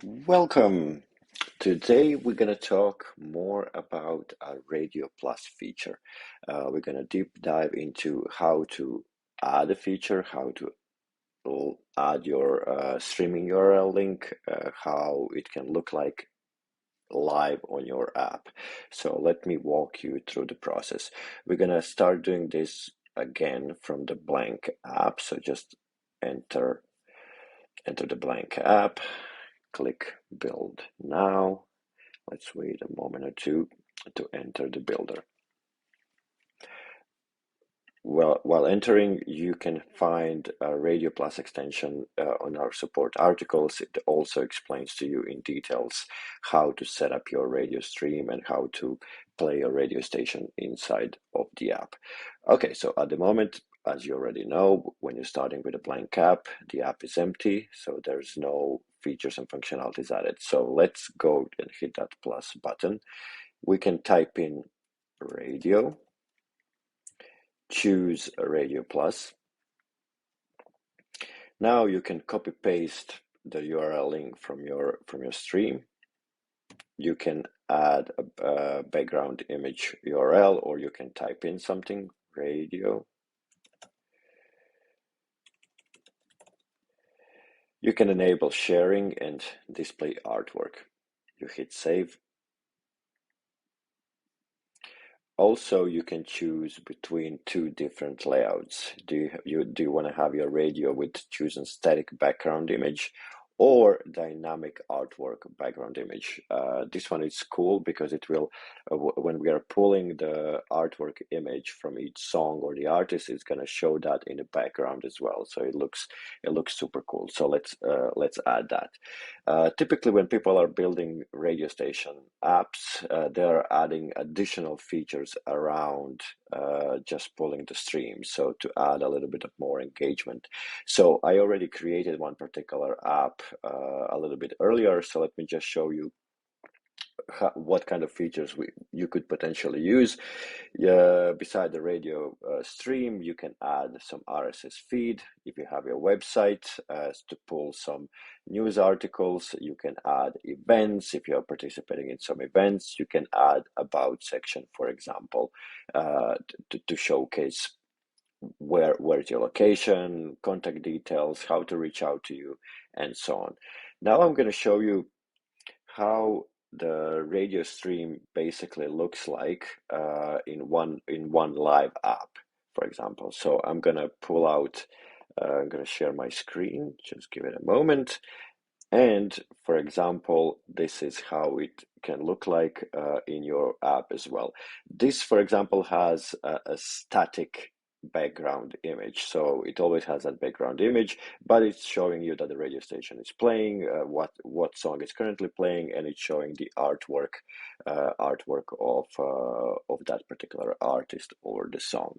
Welcome. Today we're going to talk more about a Radio Plus feature. We're going to deep dive into how to add a feature, how to add your streaming URL link, how it can look like live on your app. So let me walk you through the process. We're going to start doing this again from the blank app. So just enter the blank app, click build now. Let's wait a moment or two to enter the builder. Well, while entering, you can find a Radio Plus extension on our support articles. It also explains to you in details how to set up your radio stream and how to play a radio station inside of the app. Okay, so at the moment, as you already know, when you're starting with a blank app, the app is empty, so there's no features and functionalities added. So let's go and hit that plus button. We can type in radio, choose a Radio Plus. Now you can copy paste the URL link from your stream. You can add a background image URL, or you can type in something, radio. You can enable sharing and display artwork. You hit save. Also, you can choose between two different layouts. Do you want to have your radio with choosing static background image or dynamic artwork background image? This one is cool because it will, when we are pulling the artwork image from each song or the artist, it's going to show that in the background as well. So it looks super cool. So let's add that. Typically, when people are building radio station apps, they're adding additional features around just pulling the stream. So to add a little bit of more engagement. So I already created one particular app a little bit earlier. So let me just show you what kind of features you could potentially use. Beside the radio stream, you can add some RSS feed. If you have your website to pull some news articles, you can add events. If you're participating in some events, you can add about section, for example, to showcase where's your location, contact details, how to reach out to you, and so on. Now I'm going to show you how the radio stream basically looks like in one live app, for example. So I'm gonna pull out. I'm gonna share my screen. Just give it a moment. And for example, this is how it can look like in your app as well. This, for example, has a static background image. So it always has that background image, but it's showing you that the radio station is playing, what song is currently playing, and it's showing the artwork of that particular artist or the song.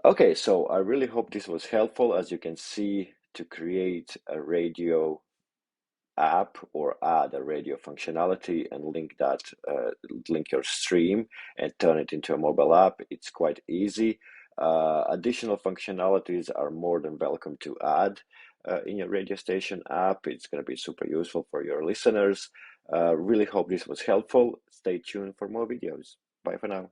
Okay, so I really hope this was helpful. As you can see, to create a radio app or add a radio functionality and link your stream and turn it into a mobile app, it's quite easy. Additional functionalities are more than welcome to add in your radio station app. It's going to be super useful for your listeners. Really hope this was helpful. Stay tuned for more videos. Bye for now.